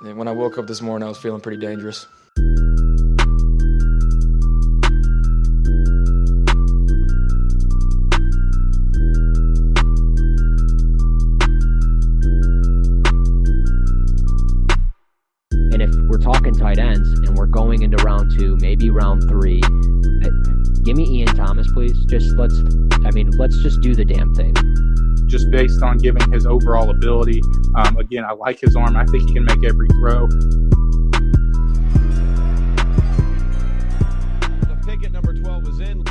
And when I woke up this morning, I was feeling pretty dangerous. And if we're talking tight ends and we're going into round 2, maybe round 3, give me Ian Thomas, please. Let's just do the damn thing. Just based on giving his overall ability. Again, I like his arm. I think he can make every throw. The pick at number 12 is in.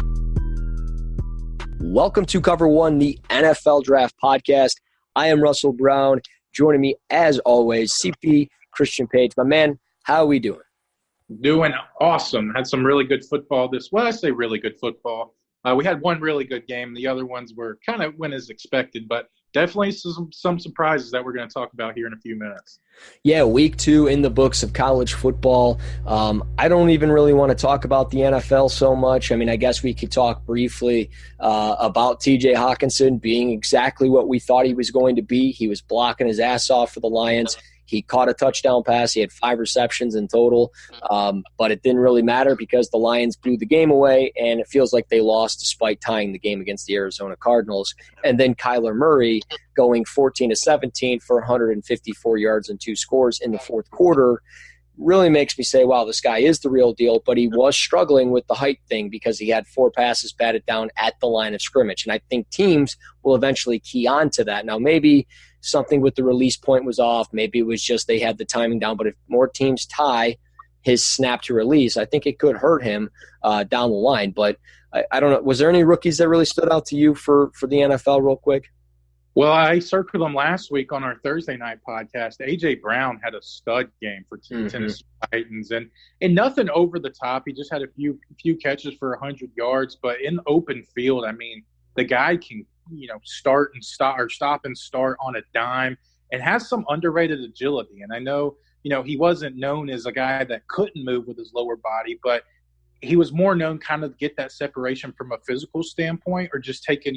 Welcome to Cover One, the NFL Draft Podcast. I am Russell Brown. Joining me, as always, CP Christian Page. My man, how are we doing? Doing awesome. Had some really good football I say really good football. We had one really good game. The other ones were kind of went as expected, but definitely some surprises that we're going to talk about here in a few minutes. Yeah, week 2 in the books of college football. I don't even really want to talk about the NFL so much. I guess we could talk briefly about TJ Hawkinson being exactly what we thought he was going to be. He was blocking his ass off for the Lions. He caught a touchdown pass. He had 5 receptions in total, but it didn't really matter because the Lions blew the game away, and it feels like they lost despite tying the game against the Arizona Cardinals. And then Kyler Murray going 14-17 for 154 yards and 2 scores in the fourth quarter really makes me say, wow, this guy is the real deal, but he was struggling with the height thing because he had 4 passes batted down at the line of scrimmage. And I think teams will eventually key on to that. Now, maybe something with the release point was off. Maybe it was just they had the timing down. But if more teams tie his snap to release, I think it could hurt him down the line. But I don't know. Was there any rookies that really stood out to you for the NFL real quick? Well, I circled them last week on our Thursday night podcast. A.J. Brown had a stud game for Tennessee Titans, and nothing over the top. He just had a few catches for 100 yards. But in open field, the guy can start and stop or stop and start on a dime and has some underrated agility. And I know, he wasn't known as a guy that couldn't move with his lower body, but he was more known kind of get that separation from a physical standpoint or just taking,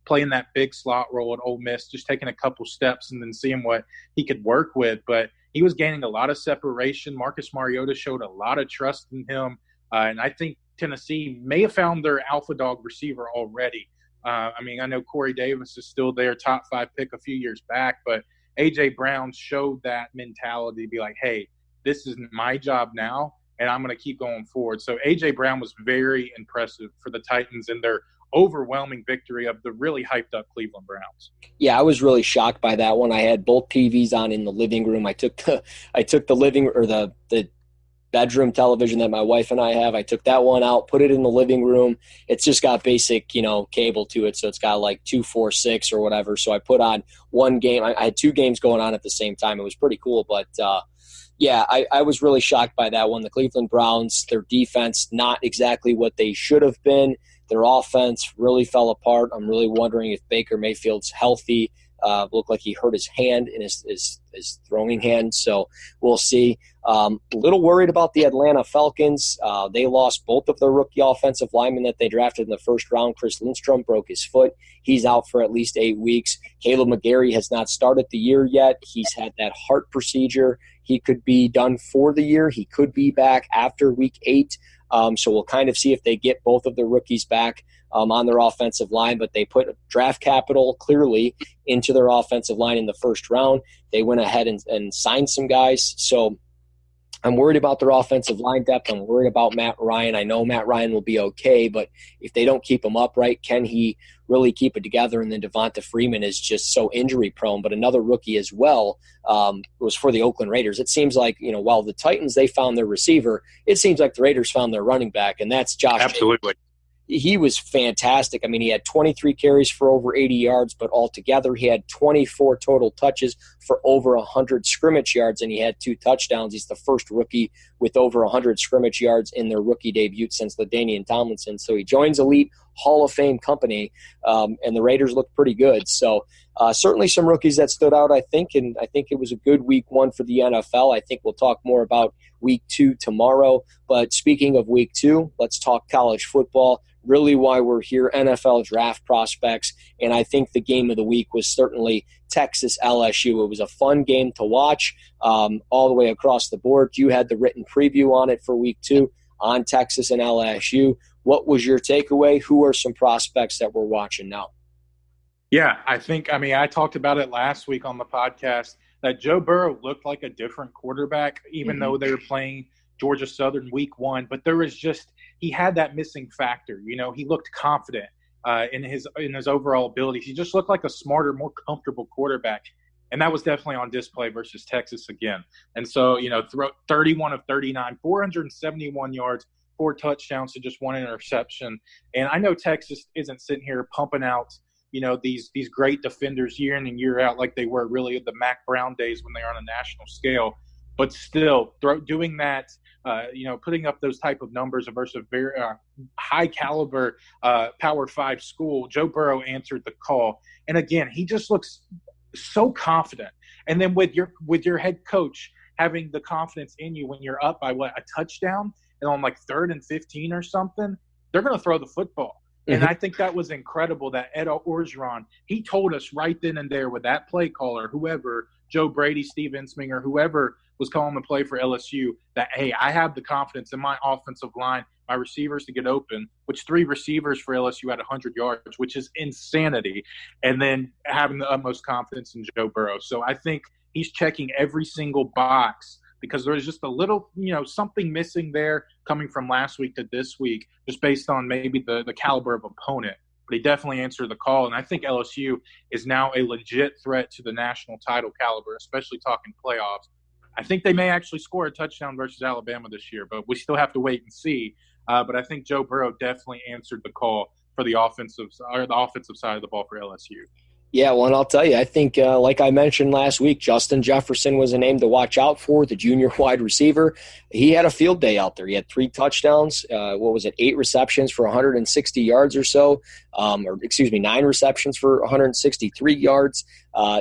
playing that big slot role at Ole Miss, just taking a couple steps and then seeing what he could work with. But he was gaining a lot of separation. Marcus Mariota showed a lot of trust in him. And I think Tennessee may have found their alpha dog receiver already. I know Corey Davis is still their top 5 pick a few years back, but A.J. Brown showed that mentality to be like, hey, this is my job now, and I'm going to keep going forward. So A.J. Brown was very impressive for the Titans in their overwhelming victory of the really hyped-up Cleveland Browns. Yeah, I was really shocked by that one. I had both TVs on in the living room. I took the living or the bedroom television that my wife and I have. I took that one out, put it in the living room. It's just got basic, cable to it. So it's got like 246 or whatever. So I put on one game. I had 2 games going on at the same time. It was pretty cool. But I was really shocked by that one. The Cleveland Browns, their defense, not exactly what they should have been. Their offense really fell apart. I'm really wondering if Baker Mayfield's healthy. Looked like he hurt his hand in his throwing hand, so we'll see. A little worried about the Atlanta Falcons. They lost both of their rookie offensive linemen that they drafted in the first round. Chris Lindstrom broke his foot. He's out for at least 8 weeks. Caleb McGarry has not started the year yet. He's had that heart procedure. He could be done for the year. He could be back after week 8. So we'll kind of see if they get both of their rookies back on their offensive line, but they put draft capital clearly into their offensive line in the first round. They went ahead and signed some guys. So I'm worried about their offensive line depth. I'm worried about Matt Ryan. I know Matt Ryan will be okay, but if they don't keep him upright, can he really keep it together? And then Devonta Freeman is just so injury prone, but another rookie as well was for the Oakland Raiders. It seems like, while the Titans, they found their receiver, it seems like the Raiders found their running back, and that's Josh Absolutely. Jacobs. He was fantastic. He had 23 carries for over 80 yards, but altogether he had 24 total touches for over 100 scrimmage yards, and he had 2 touchdowns. He's the first rookie with over 100 scrimmage yards in their rookie debut since LaDainian Tomlinson. So he joins elite Hall of Fame company, and the Raiders look pretty good. So certainly some rookies that stood out, I think, and I think it was a good week 1 for the NFL. I think we'll talk more about week 2 tomorrow. But speaking of week 2, let's talk college football. Really why we're here, NFL draft prospects. And I think the game of the week was certainly Texas LSU. It was a fun game to watch all the way across the board. You had the written preview on it for week 2 on Texas and LSU. What was your takeaway? Who are some prospects that we're watching now? Yeah, I talked about it last week on the podcast that Joe Burrow looked like a different quarterback, even though they were playing Georgia Southern week 1. But there was just – he had that missing factor. You know, he looked confident in his overall abilities. He just looked like a smarter, more comfortable quarterback. And that was definitely on display versus Texas again. And so, 31 of 39, 471 yards, 4 touchdowns to just 1 interception. And I know Texas isn't sitting here pumping out, these great defenders year in and year out like they were really the Mac Brown days when they were on a national scale. But still, doing that, putting up those type of numbers versus a very high caliber Power 5 school, Joe Burrow answered the call. And again, he just looks so confident. And then with your head coach having the confidence in you when you're up by a touchdown and on like 3rd and 15 or something, they're going to throw the football. And I think that was incredible that Ed Orgeron, he told us right then and there with that play caller, whoever, Joe Brady, Steve Ensminger, whoever was calling the play for LSU, that, hey, I have the confidence in my offensive line, my receivers to get open, which 3 receivers for LSU had 100 yards, which is insanity, and then having the utmost confidence in Joe Burrow. So I think he's checking every single box because there's just a little, something missing there coming from last week to this week, just based on maybe the caliber of opponent. But he definitely answered the call, and I think LSU is now a legit threat to the national title caliber, especially talking playoffs. I think they may actually score a touchdown versus Alabama this year, but we still have to wait and see. But I think Joe Burrow definitely answered the call for the offensive side of the ball for LSU. Yeah, well, and I'll tell you, I think, like I mentioned last week, Justin Jefferson was a name to watch out for, the junior wide receiver. He had a field day out there. He had 3 touchdowns. 8 receptions for 160 yards or so, 9 receptions for 163 yards.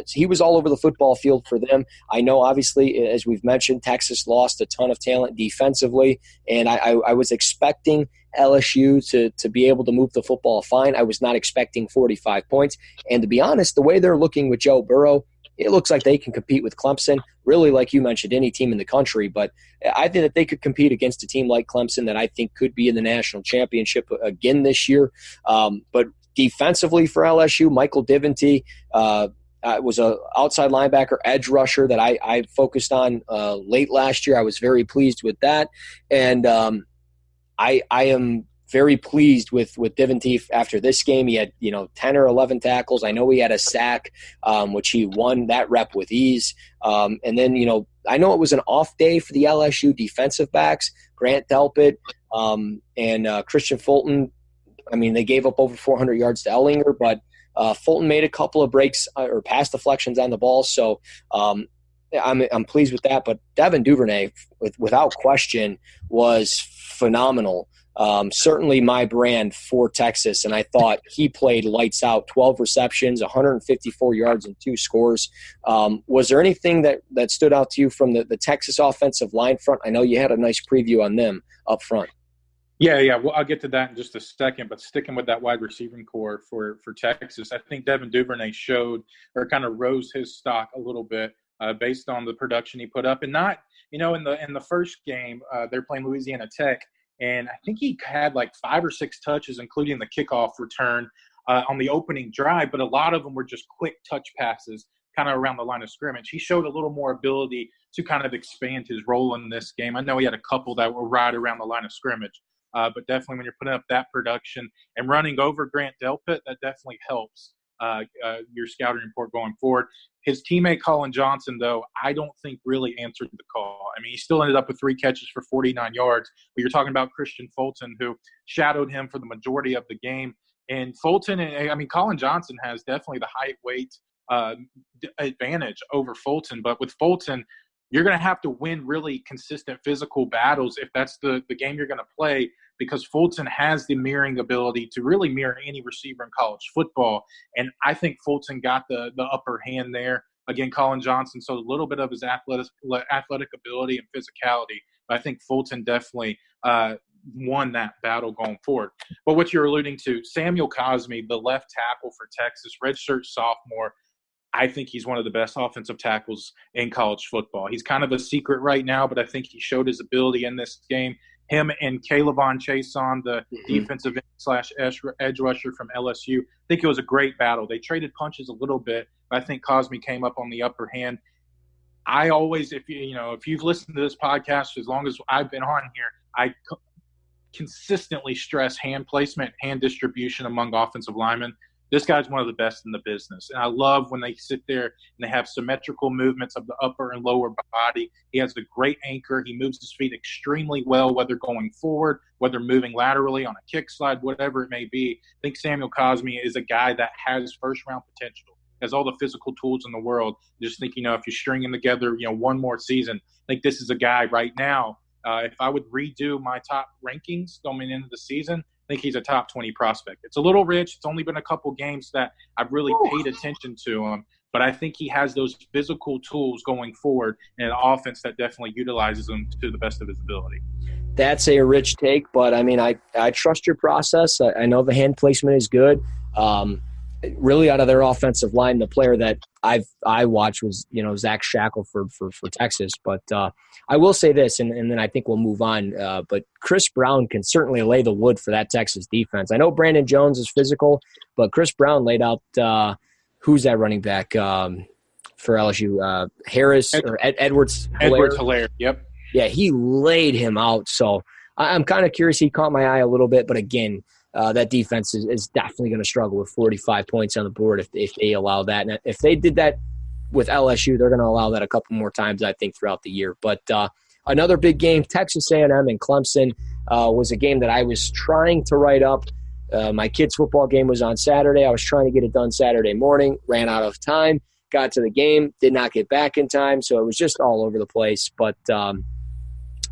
He was all over the football field for them. I know, obviously, as we've mentioned, Texas lost a ton of talent defensively, and I was expecting LSU to be able to move the football fine. I was not expecting 45 points. And to be honest, the way they're looking with Joe Burrow, it looks like they can compete with Clemson, really, like you mentioned, any team in the country. But I think that they could compete against a team like Clemson that I think could be in the national championship again this year. But defensively for LSU, Michael Divinty was an outside linebacker, edge rusher that I focused on late last year. I was very pleased with that. And I am very pleased with Divinty after this game. He had 10 or 11 tackles. I know he had a sack, which he won that rep with ease. And then I know it was an off day for the LSU defensive backs, Grant Delpit and Christian Fulton. I mean, they gave up over 400 yards to Ellinger, but Fulton made a couple of breaks or pass deflections on the ball. So I'm pleased with that. But Devin Duvernay, without question, was phenomenal. Certainly my brand for Texas, and I thought he played lights out. 12 receptions, 154 yards, and 2 scores. Was there anything that stood out to you from the Texas offensive line front? I know you had a nice preview on them up front. Yeah. Well, I'll get to that in just a second. But sticking with that wide receiving core for Texas, I think Devin Duvernay showed or kind of rose his stock a little bit based on the production he put up, and not in the first game they're playing Louisiana Tech. And I think he had like 5 or 6 touches, including the kickoff return on the opening drive. But a lot of them were just quick touch passes kind of around the line of scrimmage. He showed a little more ability to kind of expand his role in this game. I know he had a couple that were right around the line of scrimmage. But definitely when you're putting up that production and running over Grant Delpit, that definitely helps your scouting report going forward. His teammate Colin Johnson, though, I don't think really answered the call. I mean, he still ended up with 3 catches for 49 yards. But you're talking about Christian Fulton, who shadowed him for the majority of the game. And Colin Johnson has definitely the height weight advantage over Fulton. But with Fulton, you're going to have to win really consistent physical battles if that's the game you're going to play, because Fulton has the mirroring ability to really mirror any receiver in college football. And I think Fulton got the upper hand there. Again, Colin Johnson, so a little bit of his athletic ability and physicality. But I think Fulton definitely won that battle going forward. But what you're alluding to, Samuel Cosmi, the left tackle for Texas, redshirt sophomore, I think he's one of the best offensive tackles in college football. He's kind of a secret right now, but I think he showed his ability in this game. Him and Kaiir Chason, the defensive edge rusher from LSU, I think it was a great battle. They traded punches a little bit, but I think Cosmi came up on the upper hand. I always, if you've listened to this podcast as long as I've been on here, I consistently stress hand placement, hand distribution among offensive linemen. This guy's one of the best in the business. And I love when they sit there and they have symmetrical movements of the upper and lower body. He has a great anchor. He moves his feet extremely well, whether going forward, whether moving laterally on a kick slide, whatever it may be. I think Samuel Cosmi is a guy that has first-round potential, has all the physical tools in the world. Just think, if you string him together, one more season, I think this is a guy right now. If I would redo my top rankings going into the season, I think he's a top 20 prospect. It's a little rich. It's only been a couple games that I've really paid attention to him, but I think he has those physical tools going forward in an offense that definitely utilizes them to the best of his ability. That's a rich take, but I trust your process. I know the hand placement is good. Really, out of their offensive line, the player that I watched was Zach Shackle for Texas. But I will say this, and then I think we'll move on. But Chris Brown can certainly lay the wood for that Texas defense. I know Brandon Jones is physical, but Chris Brown laid out who's that running back for LSU? Harris or Edwards? Hilaire. Yep. Yeah, he laid him out. So I'm kind of curious. He caught my eye a little bit, but again. That defense is definitely going to struggle with 45 points on the board if they allow that. And if they did that with LSU, they're going to allow that a couple more times, I think, throughout the year. But another big game, Texas A&M and Clemson, was a game that I was trying to write up. My kids' football game was on Saturday. I was trying to get it done Saturday morning, ran out of time, got to the game, did not get back in time, so it was just all over the place. But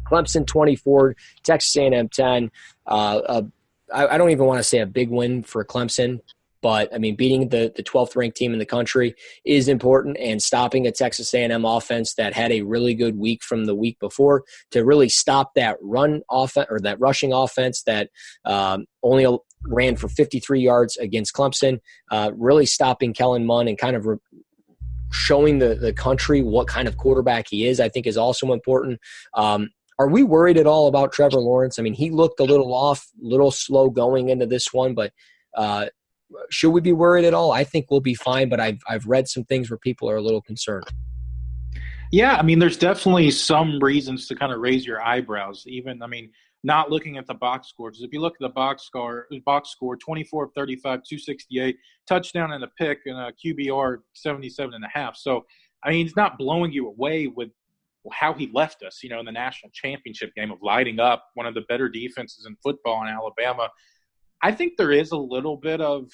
Clemson 24, Texas A&M 10. I don't even want to say a big win for Clemson, but, beating the 12th ranked team in the country is important, and stopping a Texas A&M offense that had a really good week from the week before to really stop that run offense or that rushing offense that only ran for 53 yards against Clemson, really stopping Kellen Mond and kind of showing the country what kind of quarterback he is, I think is also important. Are we worried at all about Trevor Lawrence? He looked a little off, a little slow going into this one, but should we be worried at all? I think we'll be fine, but I've read some things where people are a little concerned. Yeah, there's definitely some reasons to kind of raise your eyebrows. Even, not looking at the box scores. If you look at the box score 24 of 35, 268, touchdown and a pick, and a QBR 77.5. So, it's not blowing you away with how he left us, in the national championship game of lighting up one of the better defenses in football in Alabama. I think there is a little bit of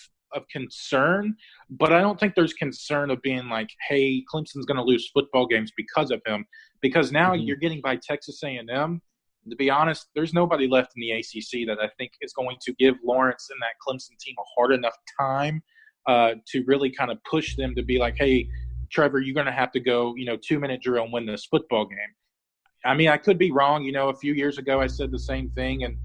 concern, but I don't think there's concern of being like, hey, Clemson's going to lose football games because of him, because now you're getting by Texas A&M. To be honest, there's nobody left in the ACC that I think is going to give Lawrence and that Clemson team a hard enough time to really kind of push them to be like, hey, Trevor, you're going to have to go, 2-minute drill and win this football game. I could be wrong. A few years ago I said the same thing, and,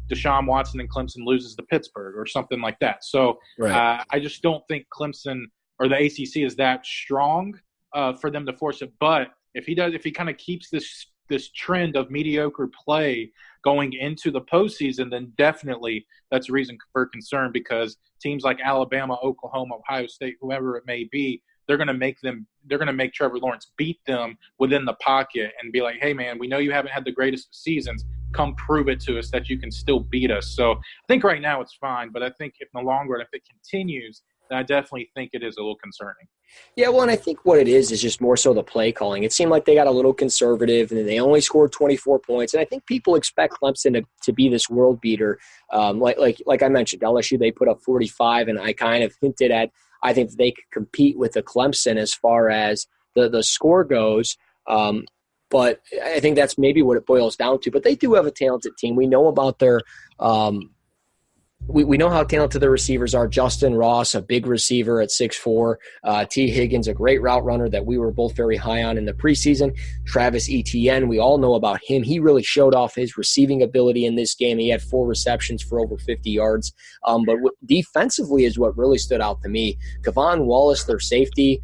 Deshaun Watson and Clemson loses to Pittsburgh or something like that. So right. I just don't think Clemson or the ACC is that strong for them to force it. But if he kind of keeps this trend of mediocre play going into the postseason, then definitely that's a reason for concern, because teams like Alabama, Oklahoma, Ohio State, whoever it may be, they're going to make Trevor Lawrence beat them within the pocket and be like, hey, man, we know you haven't had the greatest of seasons. Come prove it to us that you can still beat us. So I think right now it's fine, but I think in the long run, if it continues, then I definitely think it is a little concerning. Yeah, well, and I think what it is just more so the play calling. It seemed like they got a little conservative, and they only scored 24 points. And I think people expect Clemson to be this world beater. Like I mentioned, LSU, they put up 45, and I kind of hinted at I think they could compete with the Clemson as far as the score goes. But I think that's maybe what it boils down to. But they do have a talented team. We know about their we know how talented their receivers are. Justin Ross, a big receiver at 6'4". T. Higgins, a great route runner that we were both very high on in the preseason. Travis Etienne, we all know about him. He really showed off his receiving ability in this game. He had 4 receptions for over 50 yards. But defensively is what really stood out to me. Kevon Wallace, their safety,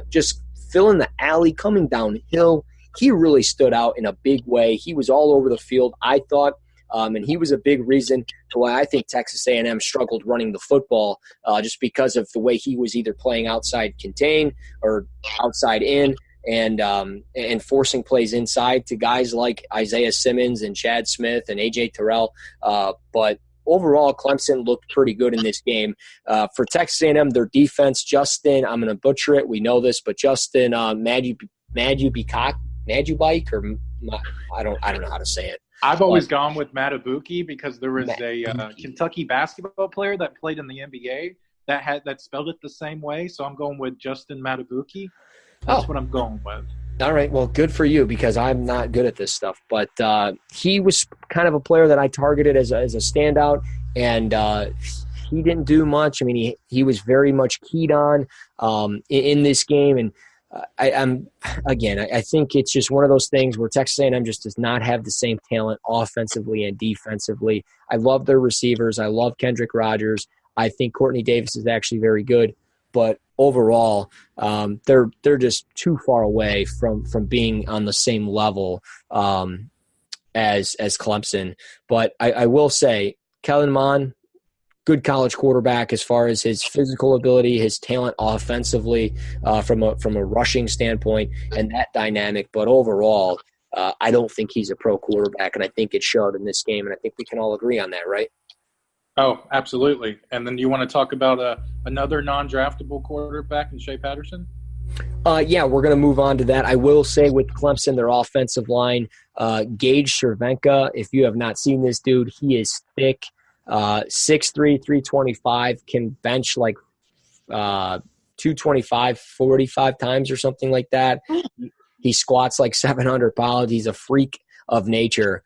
just filling the alley, coming downhill. He really stood out in a big way. He was all over the field, I thought. And he was a big reason to why I think Texas A&M struggled running the football, just because of the way he was either playing outside contain or outside in, and forcing plays inside to guys like Isaiah Simmons and Chad Smith and A.J. Terrell. But overall, Clemson looked pretty good in this game. For Texas A&M, their defense, Justin, I'm going to butcher it, we know this, but Justin Majubike, or I don't know how to say it. I've always gone with Matabuki because there was a Kentucky basketball player that played in the NBA that spelled it the same way. So I'm going with Justin Matabuki. That's what I'm going with. All right. Well, good for you because I'm not good at this stuff. But he was kind of a player that I targeted as a standout, and he didn't do much. I mean, he was very much keyed on in this game, and I think it's just one of those things where Texas A&M just does not have the same talent offensively and defensively. I love their receivers. I love Kendrick Rogers. I think Courtney Davis is actually very good, but overall, they're just too far away from being on the same level as Clemson. But I will say, Kellen Mond, good college quarterback as far as his physical ability, his talent offensively, from a rushing standpoint, and that dynamic. But overall, I don't think he's a pro quarterback, and I think it showed in this game, and I think we can all agree on that, right? Oh, absolutely. And then you want to talk about another non-draftable quarterback in Shea Patterson? Yeah, we're going to move on to that. I will say with Clemson, their offensive line, Gage Cervenka, if you have not seen this dude, he is thick. 6'3", 325, can bench like 225 45 times or something like that. He squats like 700 pounds. He's a freak of nature.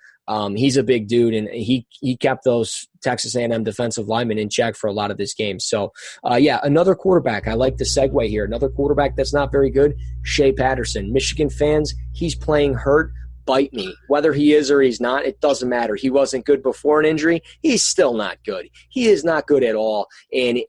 He's a big dude, and he kept those Texas A&M defensive linemen in check for a lot of this game. So, yeah, another quarterback. I like the segue here. Another quarterback that's not very good, Shea Patterson. Michigan fans, he's playing hurt. Bite me. Whether he is or he's not, it doesn't matter. He wasn't good before an injury. He's still not good. He is not good at all. And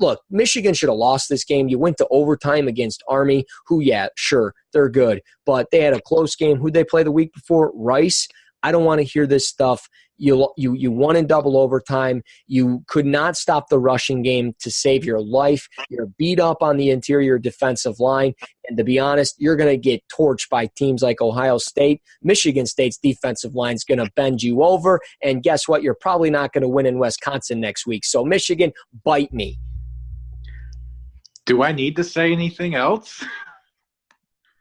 look, Michigan should have lost this game. You went to overtime against Army, who, yeah, sure, they're good. But they had a close game. Who'd they play the week before? Rice. I don't want to hear this stuff. You won in double overtime. You could not stop the rushing game to save your life. You're beat up on the interior defensive line. And to be honest, you're going to get torched by teams like Ohio State. Michigan State's defensive line is going to bend you over. And guess what? You're probably not going to win in Wisconsin next week. So Michigan, bite me. Do I need to say anything else?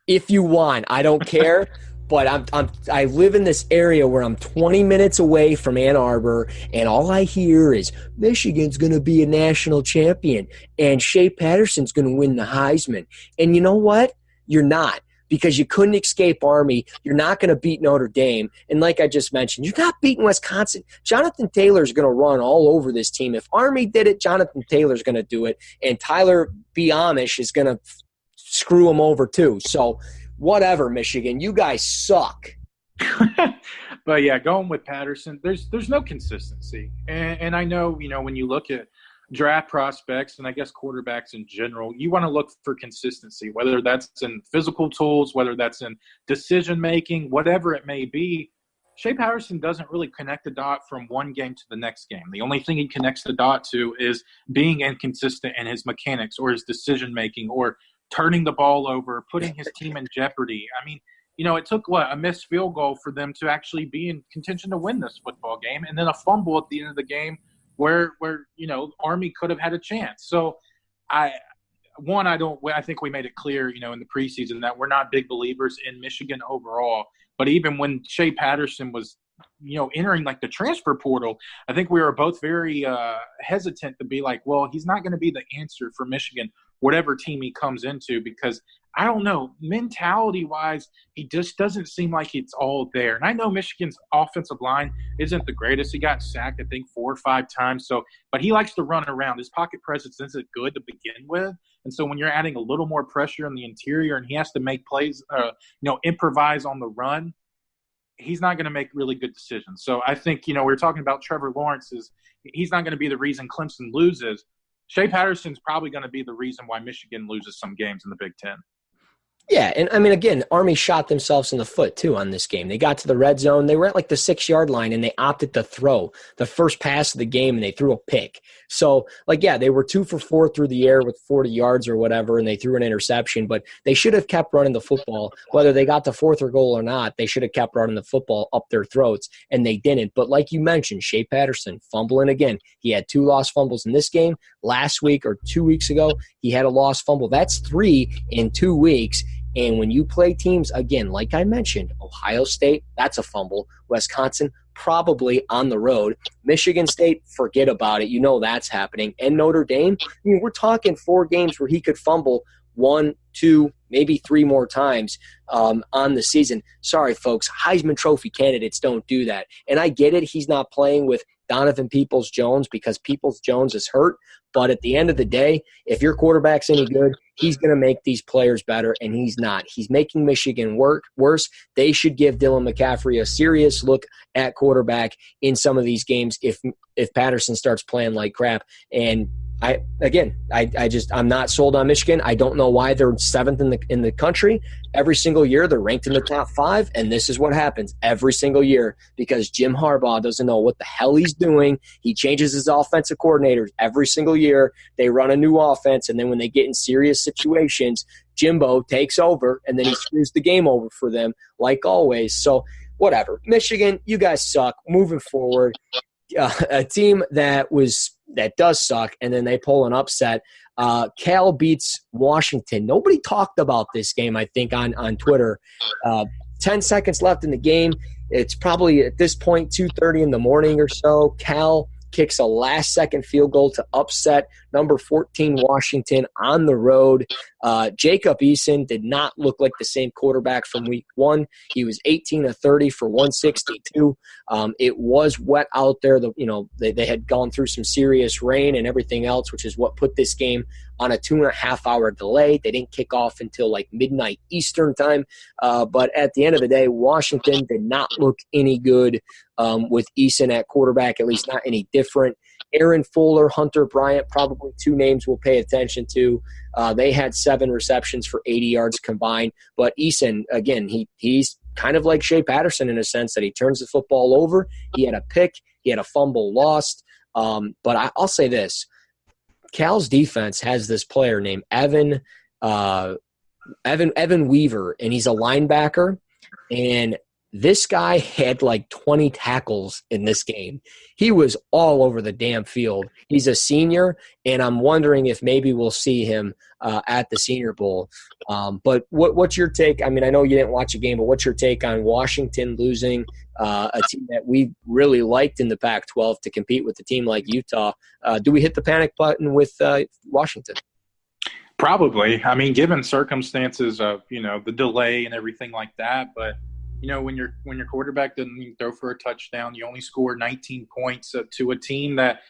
If you want, I don't care. But I live in this area where I'm 20 minutes away from Ann Arbor, and all I hear is Michigan's going to be a national champion, and Shea Patterson's going to win the Heisman. And you know what? You're not, because you couldn't escape Army. You're not going to beat Notre Dame. And like I just mentioned, you're not beating Wisconsin. Jonathan Taylor's going to run all over this team. If Army did it, Jonathan Taylor's going to do it, and Tyler B. Amish is going to screw him over too. So – whatever, Michigan. You guys suck. But, yeah, going with Patterson, there's no consistency. And I know, when you look at draft prospects and I guess quarterbacks in general, you want to look for consistency, whether that's in physical tools, whether that's in decision-making, whatever it may be. Shea Patterson doesn't really connect the dot from one game to the next game. The only thing he connects the dot to is being inconsistent in his mechanics or his decision-making or turning the ball over, putting his team in jeopardy. I mean, it took, a missed field goal for them to actually be in contention to win this football game, and then a fumble at the end of the game where Army could have had a chance. So, I think we made it clear, in the preseason that we're not big believers in Michigan overall. But even when Shea Patterson was, entering like the transfer portal, I think we were both very hesitant to be like, well, he's not going to be the answer for Michigan whatever team he comes into, because I don't know, mentality-wise, he just doesn't seem like it's all there. And I know Michigan's offensive line isn't the greatest. He got sacked, I think, 4 or 5 times. But he likes to run around. His pocket presence isn't good to begin with. And so when you're adding a little more pressure in the interior and he has to make plays, improvise on the run, he's not going to make really good decisions. So I think, we were talking about Trevor Lawrence. He's not going to be the reason Clemson loses. Shea Patterson's probably going to be the reason why Michigan loses some games in the Big Ten. Yeah, and I mean, again, Army shot themselves in the foot, too, on this game. They got to the red zone. They were at, the 6-yard line, and they opted to throw the first pass of the game, and they threw a pick. So, they were 2 for 4 through the air with 40 yards or whatever, and they threw an interception. But they should have kept running the football. Whether they got the 4th or goal or not, they should have kept running the football up their throats, and they didn't. But like you mentioned, Shea Patterson fumbling again. He had 2 lost fumbles in this game. Last week or 2 weeks ago, he had a lost fumble. That's 3 in 2 weeks. And when you play teams, again, like I mentioned, Ohio State, that's a fumble. Wisconsin, probably on the road. Michigan State, forget about it. That's happening. And Notre Dame, we're talking 4 games where he could fumble 1, 2, maybe 3 more times on the season. Sorry, folks, Heisman Trophy candidates don't do that. And I get it. He's not playing with Donovan Peoples-Jones because Peoples-Jones is hurt. But at the end of the day, if your quarterback's any good, he's going to make these players better, and he's not. He's making Michigan worse. They should give Dylan McCaffrey a serious look at quarterback in some of these games if Patterson starts playing like crap. And I'm not sold on Michigan. I don't know why they're 7th in the country. Every single year they're ranked in the top 5, and this is what happens every single year because Jim Harbaugh doesn't know what the hell he's doing. He changes his offensive coordinators every single year. They run a new offense, and then when they get in serious situations, Jimbo takes over, and then he screws the game over for them like always. So whatever. Michigan, you guys suck. Moving forward, a team that does suck, and then they pull an upset. Cal beats Washington. Nobody talked about this game, I think, on Twitter. 10 seconds left in the game. It's probably at this point 2:30 in the morning or so. Cal kicks a last-second field goal to upset number 14 Washington on the road. Jacob Eason did not look like the same quarterback from week 1. He was 18 of 30 for 162. It was wet out there. They had gone through some serious rain and everything else, which is what put this game on a 2.5-hour delay. They didn't kick off until midnight Eastern time. But at the end of the day, Washington did not look any good with Eason at quarterback, at least not any different. Aaron Fuller, Hunter Bryant, probably 2 names we'll pay attention to. They had 7 receptions for 80 yards combined. But Eason, again, he's kind of like Shea Patterson in a sense that he turns the football over. He had a pick. He had a fumble lost. But I'll say this. Cal's defense has this player named Evan Weaver, and he's a linebacker. And this guy had 20 tackles in this game. He was all over the damn field. He's a senior, and I'm wondering if maybe we'll see him at the Senior Bowl. But what's your take? I mean, I know you didn't watch a game, but what's your take on Washington losing a team that we really liked in the Pac-12 to compete with a team like Utah? Do we hit the panic button with Washington? Probably. I mean, given circumstances of, the delay and everything like that, but when your quarterback doesn't even throw for a touchdown, you only score 19 points to a team that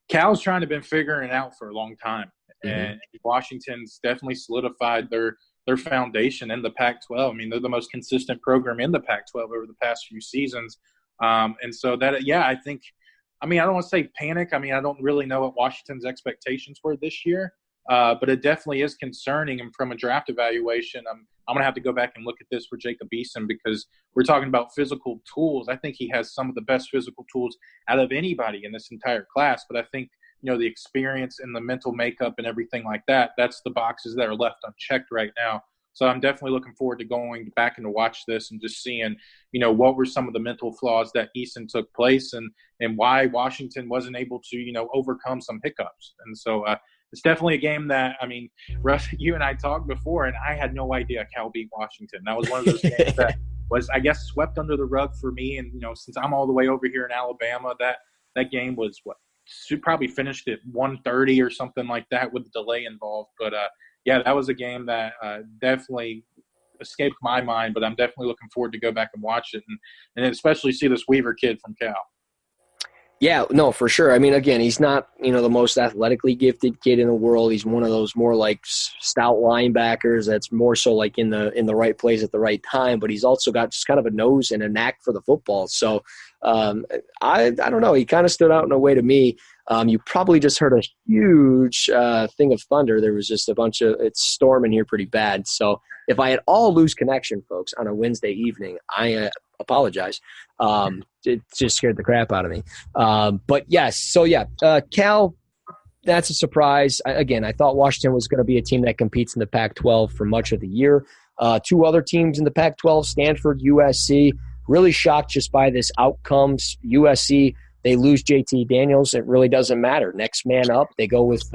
Cal's trying to been figuring it out for a long time. Mm-hmm. And Washington's definitely solidified their foundation in the Pac-12. I mean, they're the most consistent program in the Pac-12 over the past few seasons. And so I think – I don't want to say panic. I don't really know what Washington's expectations were this year. But it definitely is concerning. And from a draft evaluation, I'm going to have to go back and look at this for Jacob Eason because we're talking about physical tools. I think he has some of the best physical tools out of anybody in this entire class. But I think, the experience and the mental makeup and everything like that, that's the boxes that are left unchecked right now. So I'm definitely looking forward to going back and to watch this and just seeing, what were some of the mental flaws that Eason took place and why Washington wasn't able to, overcome some hiccups. And so it's definitely a game that, Russ, you and I talked before, and I had no idea Cal beat Washington. That was one of those games that was, I guess, swept under the rug for me. And, since I'm all the way over here in Alabama, that game was, probably finished at 1:30 or something like that with the delay involved. But, yeah, that was a game that definitely escaped my mind, but I'm definitely looking forward to go back and watch it and especially see this Weaver kid from Cal. Yeah, no, for sure. I mean, again, he's not, the most athletically gifted kid in the world. He's one of those more like stout linebackers that's more so like in the right place at the right time, but he's also got just kind of a nose and a knack for the football. So I don't know. He kind of stood out in a way to me. You probably just heard a huge thing of thunder. There was just it's storming here pretty bad. So if I at all lose connection, folks, on a Wednesday evening, I apologize. It just scared the crap out of me. But yes, so yeah, Cal, that's a surprise. Again, I thought Washington was going to be a team that competes in the Pac-12 for much of the year. Two other teams in the Pac-12, Stanford, USC, really shocked just by this outcomes. USC, they lose JT Daniels. It really doesn't matter. Next man up, they go with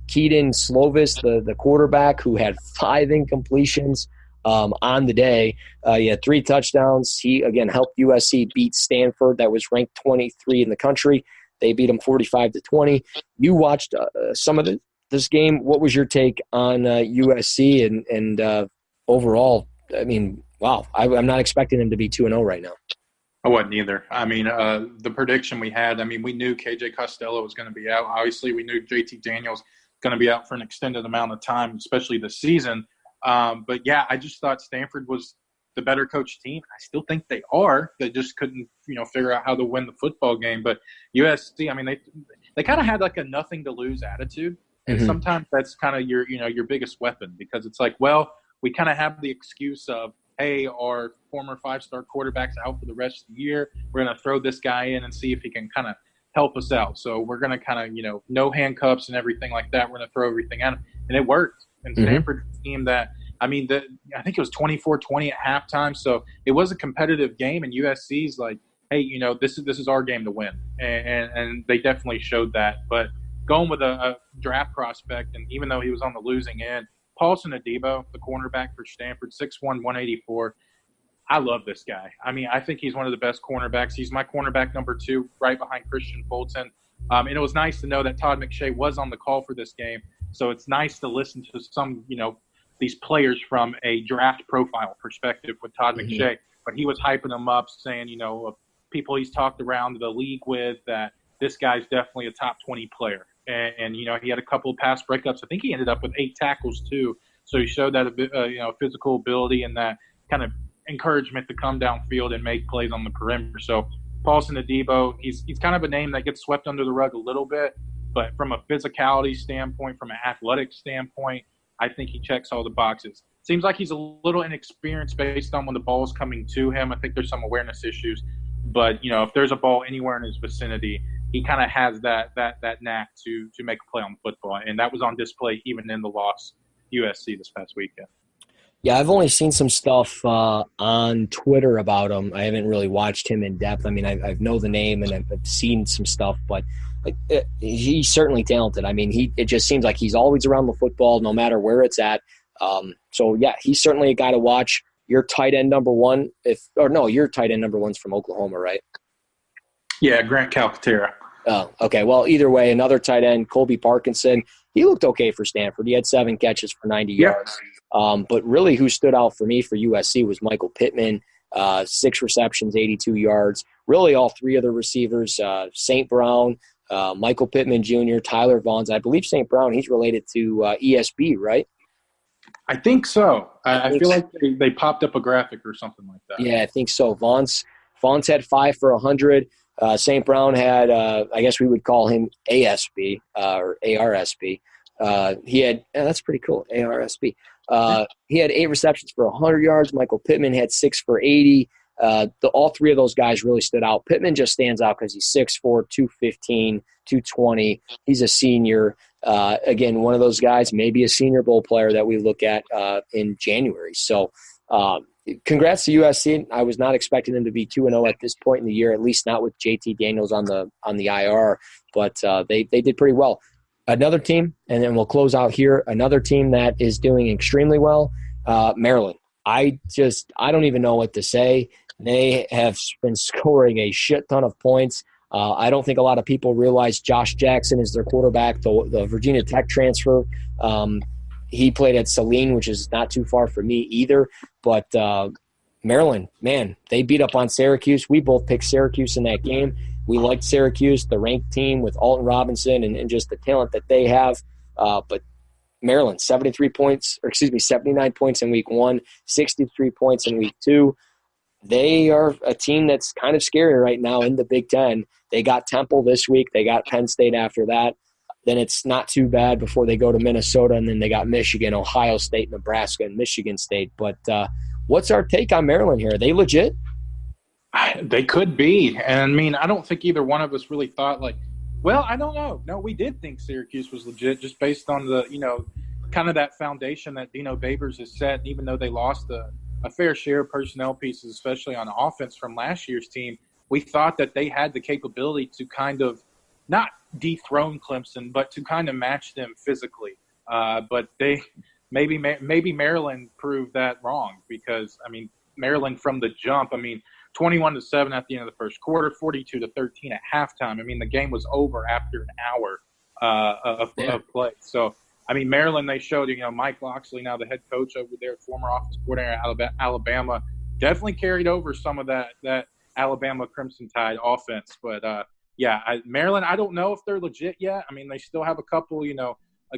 Keaton Slovis, the quarterback, who had 5 incompletions on the day. He had 3 touchdowns. He, again, helped USC beat Stanford, that was ranked 23 in the country. They beat him 45-20. You watched some of this game. What was your take on USC and overall? I mean, wow, I'm not expecting them to be 2-0 right now. I wasn't either. I mean, the prediction we had, I mean, we knew KJ Costello was going to be out. Obviously, we knew JT Daniels going to be out for an extended amount of time, especially this season. But, yeah, I just thought Stanford was the better coached team. I still think they are. They just couldn't, figure out how to win the football game. But USC, I mean, they kind of had like a nothing to lose attitude. And sometimes that's kind of your biggest weapon, because it's like, well, we kind of have the excuse of, hey, our former 5-star quarterback's out for the rest of the year. We're going to throw this guy in and see if he can kind of help us out. So we're going to kind of, no handcuffs and everything like that. We're going to throw everything at him. And it worked. And Stanford team that, I mean, I think it was 24-20 at halftime. So it was a competitive game, and USC's like, hey, this is our game to win. And they definitely showed that. But going with a draft prospect, and even though he was on the losing end, Paulson Adebo, the cornerback for Stanford, 6'1", 184. I love this guy. I mean, I think he's one of the best cornerbacks. He's my cornerback number 2, right behind Christian Fulton. And it was nice to know that Todd McShay was on the call for this game. So it's nice to listen to some, these players from a draft profile perspective with Todd McShay. But he was hyping them up, saying, of people he's talked around the league with, that this guy's definitely a top 20 player. And he had a couple of pass breakups. I think he ended up with 8 tackles too. So he showed that physical ability and that kind of encouragement to come downfield and make plays on the perimeter. So Paulson Adebo, he's kind of a name that gets swept under the rug a little bit, but from a physicality standpoint, from an athletic standpoint, I think he checks all the boxes. Seems like he's a little inexperienced based on when the ball is coming to him. I think there's some awareness issues, but if there's a ball anywhere in his vicinity, he kind of has that knack to make a play on football, and that was on display even in the loss USC this past weekend. Yeah, I've only seen some stuff on Twitter about him. I haven't really watched him in depth. I mean, I know the name and I've seen some stuff, but he's certainly talented. I mean, it just seems like he's always around the football, no matter where it's at. So yeah, he's certainly a guy to watch. Your tight end number 1, your tight end number 1's from Oklahoma, right? Yeah, Grant Calcaterra. Oh, okay. Well, either way, another tight end, Colby Parkinson. He looked okay for Stanford. He had 7 catches for 90 yards. But really who stood out for me for USC was Michael Pittman, 6 receptions, 82 yards. Really all 3 of the receivers, St. Brown, Michael Pittman Jr., Tyler Vaughns. I believe St. Brown, he's related to ESB, right? I think so. I feel like they popped up a graphic or something like that. Yeah, I think so. Vaughns had 5 for 100. St. Brown had, I guess we would call him ASB or ARSB. He had, that's pretty cool, ARSB. He had 8 receptions for 100 yards. Michael Pittman had 6 for 80. All 3 of those guys really stood out. Pittman just stands out because he's 6'4", 215, 220. He's a senior. Again, one of those guys, maybe a Senior Bowl player that we look at in January. So congrats to USC. I was not expecting them to be 2-0 at this point in the year, at least not with JT Daniels on the IR. But they did pretty well. Another team, and then we'll close out here, another team that is doing extremely well, Maryland. I don't even know what to say. They have been scoring a shit ton of points. I don't think a lot of people realize Josh Jackson is their quarterback, the Virginia Tech transfer. He played at Saline, which is not too far from me either. But Maryland, man, they beat up on Syracuse. We both picked Syracuse in that game. We liked Syracuse, the ranked team with Alton Robinson and just the talent that they have. But Maryland, 79 points in week 1, 63 points in week 2. They are a team that's kind of scary right now in the Big Ten. They got Temple this week. They got Penn State after that. Then it's not too bad before they go to Minnesota, and then they got Michigan, Ohio State, Nebraska, and Michigan State. But what's our take on Maryland here? Are they legit? They could be. And, I mean, I don't think either one of us really thought, I don't know. No, we did think Syracuse was legit just based on the, kind of that foundation that Dino Babers has set, even though they lost a fair share of personnel pieces, especially on offense from last year's team. We thought that they had the capability to kind of not dethrone Clemson, but to kind of match them physically. But maybe Maryland proved that wrong because, I mean, Maryland from the jump, 21-7 at the end of the first quarter, 42-13 at halftime. I mean, the game was over after an hour of play. So, I mean, Maryland, they showed, Mike Loxley, now the head coach over there, former offensive coordinator at Alabama, definitely carried over some of that Alabama Crimson Tide offense. But, Maryland, I don't know if they're legit yet. I mean, they still have a couple,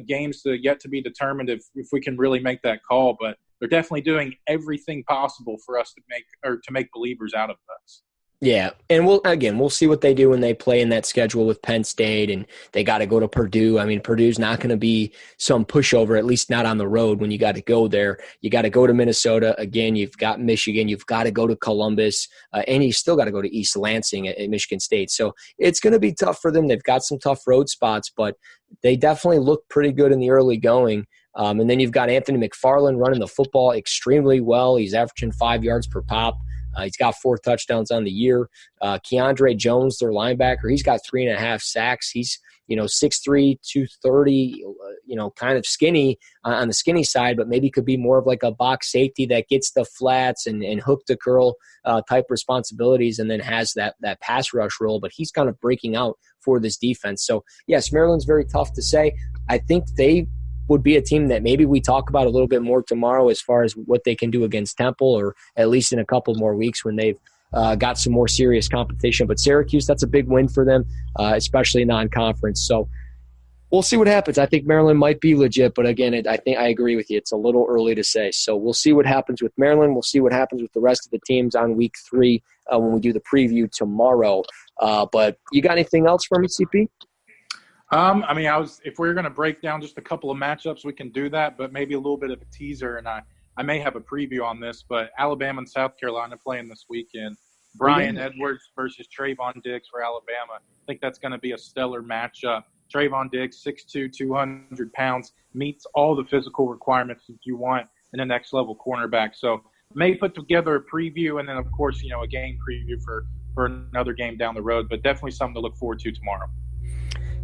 games yet to be determined if we can really make that call. But they're definitely doing everything possible for us to make believers out of us. Yeah, and we'll see what they do when they play in that schedule with Penn State, and they got to go to Purdue. I mean, Purdue's not going to be some pushover, at least not on the road when you got to go there. You got to go to Minnesota. Again, you've got Michigan. You've got to go to Columbus, and you still got to go to East Lansing at Michigan State. So it's going to be tough for them. They've got some tough road spots, but they definitely look pretty good in the early going. And then you've got Anthony McFarland running the football extremely well. He's averaging 5 yards per pop. He's got 4 touchdowns on the year. Keandre Jones, their linebacker, he's got 3.5 sacks. He's, 6'3", 230, kind of skinny on the skinny side, but maybe could be more of like a box safety that gets the flats and hook to curl type responsibilities and then has that pass rush role. But he's kind of breaking out for this defense. So, yes, Maryland's very tough to say. I think they would be a team that maybe we talk about a little bit more tomorrow as far as what they can do against Temple, or at least in a couple more weeks when they've got some more serious competition. But Syracuse, that's a big win for them, especially non-conference. So we'll see what happens. I think Maryland might be legit, but again, I think I agree with you. It's a little early to say. So we'll see what happens with Maryland. We'll see what happens with the rest of the teams on week 3 when we do the preview tomorrow. But you got anything else for me, CP? If we're going to break down just a couple of matchups, we can do that, but maybe a little bit of a teaser, and I may have a preview on this, but Alabama and South Carolina playing this weekend. Brian Edwards versus Trayvon Diggs for Alabama. I think that's going to be a stellar matchup. Trayvon Diggs, 6'2", 200 pounds, meets all the physical requirements that you want in a next-level cornerback. So may put together a preview and then, of course, a game preview for another game down the road, but definitely something to look forward to tomorrow.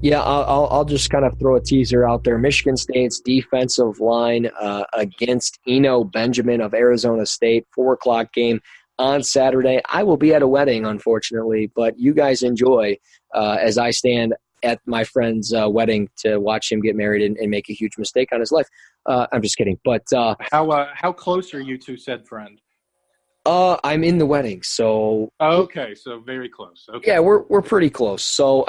Yeah, I'll just kind of throw a teaser out there. Michigan State's defensive line against Eno Benjamin of Arizona State, 4 o'clock game on Saturday. I will be at a wedding, unfortunately, but you guys enjoy as I stand at my friend's wedding to watch him get married and make a huge mistake on his life. I'm just kidding. But how close are you to said friend? I'm in the wedding, so okay, so very close. Okay. Yeah, we're pretty close. So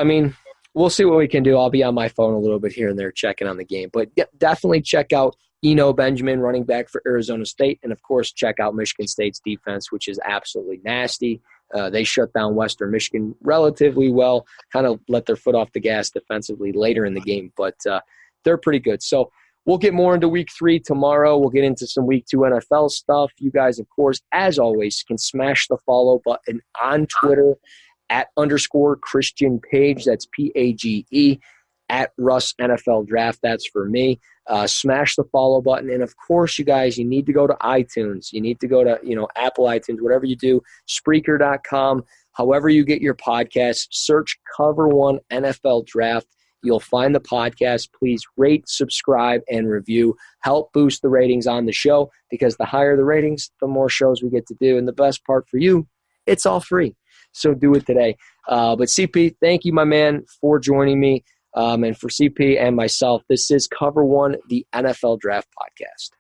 we'll see what we can do. I'll be on my phone a little bit here and there checking on the game. But definitely check out Eno Benjamin, running back for Arizona State. And, of course, check out Michigan State's defense, which is absolutely nasty. They shut down Western Michigan relatively well, kind of let their foot off the gas defensively later in the game. But they're pretty good. So we'll get more into Week 3 tomorrow. We'll get into some Week 2 NFL stuff. You guys, of course, as always, can smash the follow button on Twitter @_Christian Page, that's Page, @Russ NFL Draft, that's for me. Smash the follow button. And of course, you guys, you need to go to iTunes. You need to go to, Apple iTunes, whatever you do, Spreaker.com, however you get your podcast, search Cover One NFL Draft. You'll find the podcast. Please rate, subscribe, and review. Help boost the ratings on the show, because the higher the ratings, the more shows we get to do. And the best part for you, it's all free. So do it today. But CP, thank you, my man, for joining me. And for CP and myself, this is Cover One, the NFL Draft Podcast.